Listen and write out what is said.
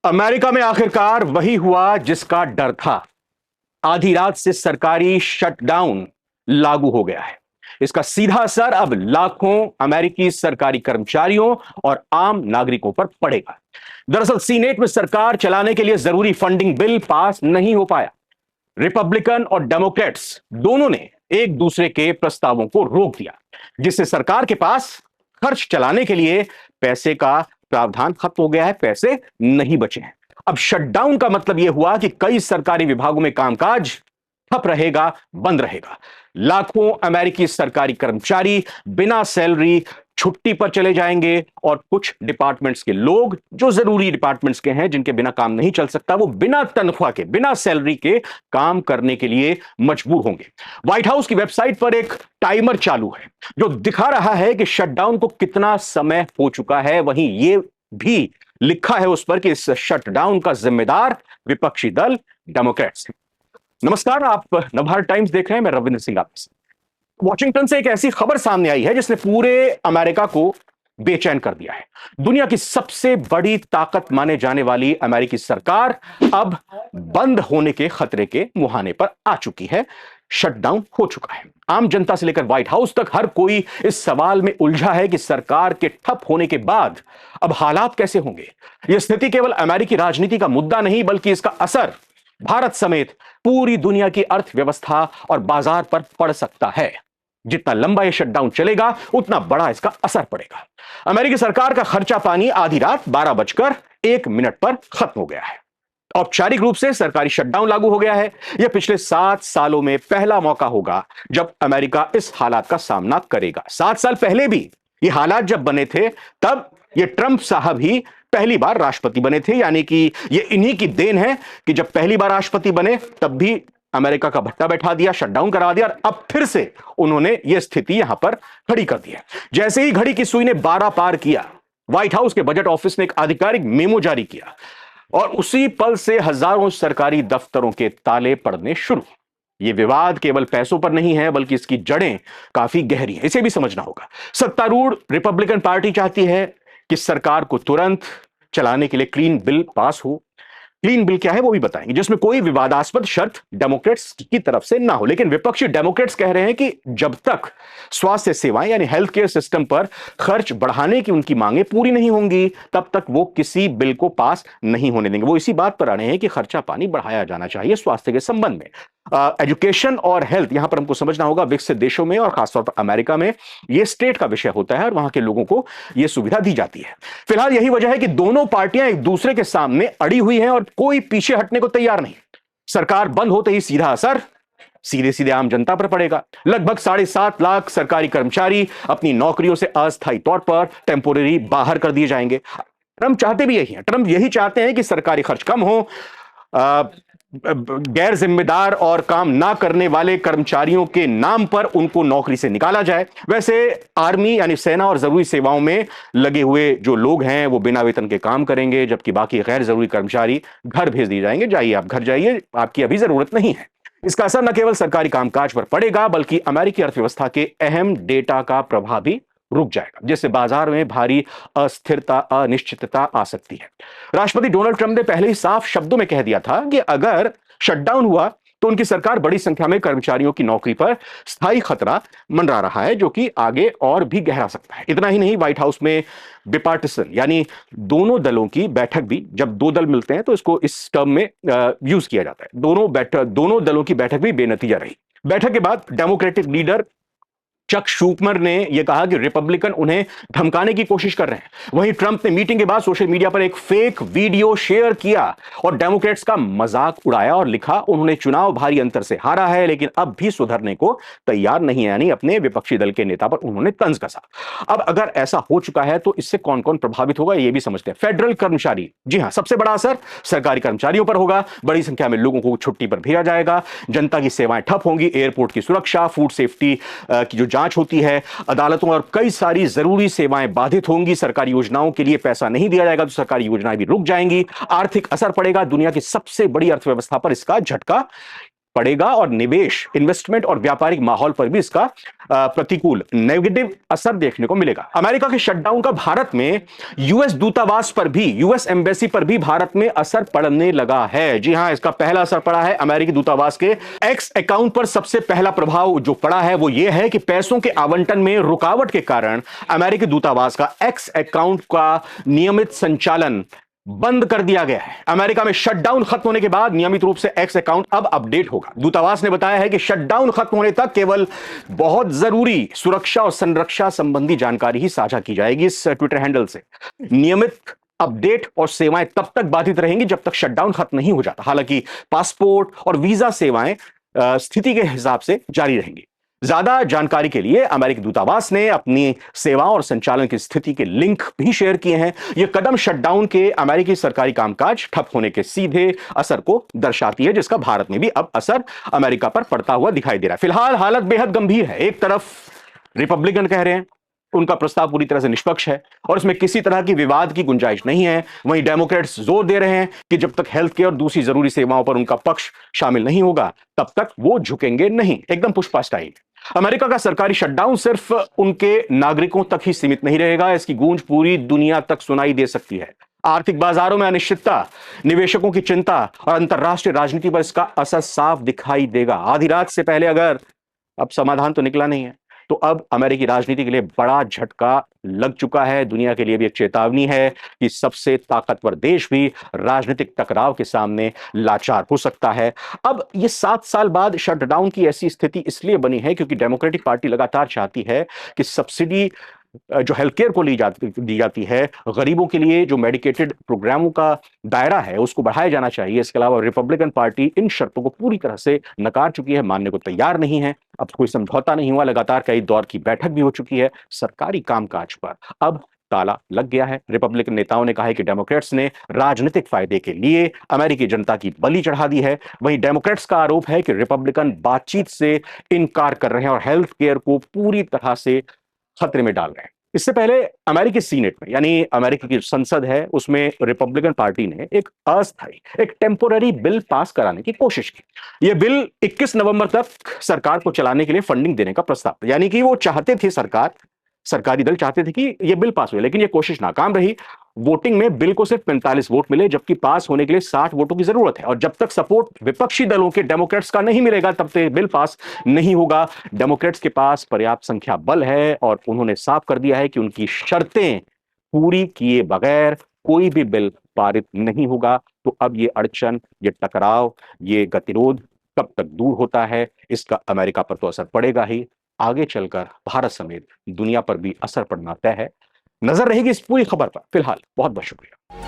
America में आखिरकार वही हुआ जिसका डर था। आधी रात से सरकारी शटडाउन लागू हो गया है। इसका सीधा असर अब लाखों अमेरिकी सरकारी कर्मचारियों और आम नागरिकों पर पड़ेगा। दरअसल सीनेट में सरकार चलाने के लिए जरूरी फंडिंग बिल पास नहीं हो पाया। रिपब्लिकन और डेमोक्रेट्स दोनों ने एक दूसरे के प्रस्तावों को रोक दिया, जिससे सरकार के पास खर्च चलाने के लिए पैसे का प्रावधान खत्म हो गया है, पैसे नहीं बचे हैं। अब शटडाउन का मतलब यह हुआ कि कई सरकारी विभागों में कामकाज ठप रहेगा, बंद रहेगा। लाखों अमेरिकी सरकारी कर्मचारी बिना सैलरी छुट्टी पर चले जाएंगे और कुछ डिपार्टमेंट्स के लोग, जो जरूरी डिपार्टमेंट्स के हैं, जिनके बिना काम नहीं चल सकता, वो बिना तनख्वाह के, बिना सैलरी के काम करने के लिए मजबूर होंगे। व्हाइट हाउस की वेबसाइट पर एक टाइमर चालू है जो दिखा रहा है कि शटडाउन को कितना समय हो चुका है। वहीं यह भी लिखा है उस पर कि इस शटडाउन का जिम्मेदार विपक्षी दल डेमोक्रेट्स है। नमस्कार, आप नवभारत टाइम्स देख रहे हैं। मैं रविंद्र सिंह आपके साथ। वॉशिंगटन से एक ऐसी खबर सामने आई है जिसने पूरे अमेरिका को बेचैन कर दिया है। दुनिया की सबसे बड़ी ताकत माने जाने वाली अमेरिकी सरकार अब बंद होने के खतरे के मुहाने पर आ चुकी है। शटडाउन हो चुका है। आम जनता से लेकर व्हाइट हाउस तक हर कोई इस सवाल में उलझा है कि सरकार के ठप होने के बाद अब हालात कैसे होंगे। यह स्थिति केवल अमेरिकी राजनीति का मुद्दा नहीं, बल्कि इसका असर भारत समेत पूरी दुनिया की अर्थव्यवस्था और बाजार पर पड़ सकता है। जितना लंबा यह शटडाउन चलेगा, उतना बड़ा इसका असर पड़ेगा। अमेरिकी सरकार का खर्चा पानी आधी रात 12:01 पर खत्म हो गया है। औपचारिक रूप से सरकारी शटडाउन लागू हो गया है। यह पिछले 7 सालों में पहला मौका होगा जब अमेरिका इस हालात का सामना करेगा। 7 साल पहले भी ये हालात जब बने थे, तब ये ट्रंप साहब ही पहली बार राष्ट्रपति बने थे। यानी कि ये इन्हीं की देन है कि जब पहली बार राष्ट्रपति बने तब भी अमेरिका का भट्टा बैठा दिया, शटडाउन करा दिया, और अब फिर से उन्होंने यह स्थिति यहां पर खड़ी कर दी है। जैसे ही घड़ी की सुई ने 12 पार किया, व्हाइट हाउस के बजट ऑफिस ने एक आधिकारिक मेमो जारी किया और उसी पल से हजारों सरकारी दफ्तरों के ताले पड़ने शुरू। यह विवाद केवल पैसों पर नहीं है, बल्कि इसकी जड़ें काफी गहरी हैं। इसे भी समझना होगा। सत्तारूढ़ रिपब्लिकन पार्टी चाहती है कि सरकार को तुरंत चलाने के लिए क्लीन बिल पास हो। क्लीन बिल क्या है वो भी बताएंगे, जिसमें कोई विवादास्पद शर्त डेमोक्रेट्स की तरफ से ना हो। लेकिन विपक्षी डेमोक्रेट्स कह रहे हैं कि जब तक स्वास्थ्य सेवाएं यानी हेल्थ केयर सिस्टम पर खर्च बढ़ाने की उनकी मांगे पूरी नहीं होंगी, तब तक वो किसी बिल को पास नहीं होने देंगे। वो इसी बात पर अड़े हैं कि खर्चा पानी बढ़ाया जाना चाहिए स्वास्थ्य के संबंध में। एजुकेशन और हेल्थ, यहां पर हमको समझना होगा, विकसित देशों में और खासतौर पर अमेरिका में यह स्टेट का विषय होता है और वहां के लोगों को यह सुविधा दी जाती है। फिलहाल यही वजह है कि दोनों पार्टियां एक दूसरे के सामने अड़ी हुई हैं और कोई पीछे हटने को तैयार नहीं। सरकार बंद होते ही सीधा असर सीधे सीधे आम जनता पर पड़ेगा। लगभग 7.5 लाख सरकारी कर्मचारी अपनी नौकरियों से अस्थायी तौर पर टेम्पोररी बाहर कर दिए जाएंगे। ट्रंप चाहते भी यही है। ट्रंप यही चाहते हैं कि सरकारी खर्च कम हो, गैर जिम्मेदार और काम ना करने वाले कर्मचारियों के नाम पर उनको नौकरी से निकाला जाए। वैसे आर्मी यानी सेना और जरूरी सेवाओं में लगे हुए जो लोग हैं वो बिना वेतन के काम करेंगे, जबकि बाकी गैर जरूरी कर्मचारी घर भेज दिए जाएंगे। जाइए, आप घर जाइए, आपकी अभी जरूरत नहीं है। इसका असर न केवल सरकारी कामकाज पर पड़ेगा, बल्कि अमेरिकी अर्थव्यवस्था के अहम डेटा का प्रभाव भी रुक जाएगा, जिससे बाजार में भारी अस्थिरता, अनिश्चितता आ सकती है। राष्ट्रपति डोनाल्ड ट्रंप ने पहले ही साफ शब्दों में कह दिया था कि अगर शटडाउन हुआ तो उनकी सरकार बड़ी संख्या में कर्मचारियों की नौकरी पर स्थायी खतरा मंडरा रहा है, जो कि आगे और भी गहरा सकता है। इतना ही नहीं, व्हाइट हाउस में बिपार्टिसन यानी दोनों दलों की बैठक भी, जब दो दल मिलते हैं तो इसको इस टर्म में यूज किया जाता है, दोनों दलों की बैठक भी बेनतीजा रही। बैठक के बाद डेमोक्रेटिक लीडर चक शूमर ने यह कहा कि रिपब्लिकन उन्हें धमकाने की कोशिश कर रहे हैं। वहीं ट्रंप ने मीटिंग के बाद सोशल मीडिया पर एक फेक वीडियो शेयर किया और डेमोक्रेट्स का मजाक उड़ाया और लिखा, उन्होंने चुनाव भारी अंतर से हारा है लेकिन अब भी सुधरने को तैयार नहीं है। यानी अपने विपक्षी दल के नेता पर उन्होंने तंज कसा। अब अगर ऐसा हो चुका है तो इससे कौन कौन प्रभावित होगा यह भी समझते हैं। फेडरल कर्मचारी, जी हां, सबसे बड़ा असर सरकारी कर्मचारियों पर होगा। बड़ी संख्या में लोगों को छुट्टी पर भेजा जाएगा, जनता की सेवाएं ठप होंगी, एयरपोर्ट की सुरक्षा, फूड सेफ्टी की जो जांच होती है, अदालतों और कई सारी जरूरी सेवाएं बाधित होंगी। सरकारी योजनाओं के लिए पैसा नहीं दिया जाएगा तो सरकारी योजनाएं भी रुक जाएंगी। आर्थिक असर पड़ेगा। दुनिया की सबसे बड़ी अर्थव्यवस्था पर इसका झटका पड़ेगा और निवेश, इन्वेस्टमेंट और व्यापारिक माहौल पर भी इसका प्रतिकूल नेगेटिव असर देखने को मिलेगा। अमेरिका के शटडाउन का भारत में यूएस दूतावास पर भी, यूएस एम्बेसी पर भी भारत में असर पड़ने लगा है। जी हां, इसका पहला असर पड़ा है अमेरिकी दूतावास के एक्स अकाउंट पर। सबसे पहला प्रभाव जो पड़ा है वो यह है कि पैसों के आवंटन में रुकावट के कारण अमेरिकी दूतावास का एक्स अकाउंट का नियमित संचालन बंद कर दिया गया है। अमेरिका में शटडाउन खत्म होने के बाद नियमित रूप से एक्स अकाउंट अब अपडेट होगा। दूतावास ने बताया है कि शटडाउन खत्म होने तक केवल बहुत जरूरी सुरक्षा और संरक्षा संबंधी जानकारी ही साझा की जाएगी इस ट्विटर हैंडल से। नियमित अपडेट और सेवाएं तब तक बाधित रहेंगी जब तक शटडाउन खत्म नहीं हो जाता। हालांकि पासपोर्ट और वीजा सेवाएं स्थिति के हिसाब से जारी रहेंगी। ज्यादा जानकारी के लिए अमेरिकी दूतावास ने अपनी सेवाओं और संचालन की स्थिति के लिंक भी शेयर किए हैं। यह कदम शटडाउन के अमेरिकी सरकारी कामकाज ठप होने के सीधे असर को दर्शाती है, जिसका भारत में भी अब असर अमेरिका पर पड़ता हुआ दिखाई दे रहा है। फिलहाल हालत बेहद गंभीर है। एक तरफ रिपब्लिकन कह रहे हैं उनका प्रस्ताव पूरी तरह से निष्पक्ष है और इसमें किसी तरह की विवाद की गुंजाइश नहीं है। वहीं डेमोक्रेट्स जोर दे रहे हैं कि जब तक हेल्थ केयर और दूसरी जरूरी सेवाओं पर उनका पक्ष शामिल नहीं होगा तब तक वो झुकेंगे नहीं। एकदम पुष्पा स्टाइल। अमेरिका का सरकारी शटडाउन सिर्फ उनके नागरिकों तक ही सीमित नहीं रहेगा, इसकी गूंज पूरी दुनिया तक सुनाई दे सकती है। आर्थिक बाजारों में अनिश्चितता, निवेशकों की चिंता और अंतर्राष्ट्रीय राजनीति पर इसका असर साफ दिखाई देगा। आधी रात से पहले अगर अब समाधान तो निकला नहीं है तो अब अमेरिकी राजनीति के लिए बड़ा झटका लग चुका है। दुनिया के लिए भी एक चेतावनी है कि सबसे ताकतवर देश भी राजनीतिक टकराव के सामने लाचार हो सकता है। अब ये 7 साल बाद शटडाउन की ऐसी स्थिति इसलिए बनी है क्योंकि डेमोक्रेटिक पार्टी लगातार चाहती है कि सब्सिडी जो हेल्थ केयर को दी जाती है, गरीबों के लिए जो मेडिकेटेड प्रोग्रामों का दायरा है उसको बढ़ाया जाना चाहिए। इसके अलावा रिपब्लिकन पार्टी इन शर्तों को पूरी तरह से नकार चुकी है, मानने को तैयार नहीं है। अब कोई समझौता नहीं हुआ, लगातार कई दौर की बैठक भी हो चुकी है। सरकारी कामकाज पर अब ताला लग गया है। रिपब्लिकन नेताओं ने कहा है कि डेमोक्रेट्स ने राजनीतिक फायदे के लिए अमेरिकी जनता की बलि चढ़ा दी है। वहीं डेमोक्रेट्स का आरोप है कि रिपब्लिकन बातचीत से इनकार कर रहे हैं और हेल्थ केयर को पूरी तरह से खतरे में डाल रहे हैं। इससे पहले अमेरिकी सीनेट में, यानी अमेरिकी की संसद है, उसमें रिपब्लिकन पार्टी ने एक अस्थायी, एक टेम्पोररी बिल पास कराने की कोशिश की। यह बिल 21 नवंबर तक सरकार को चलाने के लिए फंडिंग देने का प्रस्ताव, यानी कि वो चाहते थे, सरकारी दल चाहते थे कि यह बिल पास हो, लेकिन यह कोशिश नाकाम रही। वोटिंग में बिल को सिर्फ 45 वोट मिले, जबकि पास होने के लिए 60 वोटों की जरूरत है और जब तक सपोर्ट विपक्षी दलों के डेमोक्रेट्स का नहीं मिलेगा तब तक बिल पास नहीं होगा। डेमोक्रेट्स के पास पर्याप्त संख्या बल है और उन्होंने साफ कर दिया है कि उनकी शर्तें पूरी किए बगैर कोई भी बिल पारित नहीं होगा। तो अब ये अड़चन, ये टकराव, ये गतिरोध कब तक दूर होता है, इसका अमेरिका पर तो असर पड़ेगा ही, आगे चलकर भारत समेत दुनिया पर भी असर पड़ना तय है। नजर रहेगी इस पूरी खबर पर। फिलहाल बहुत बहुत शुक्रिया।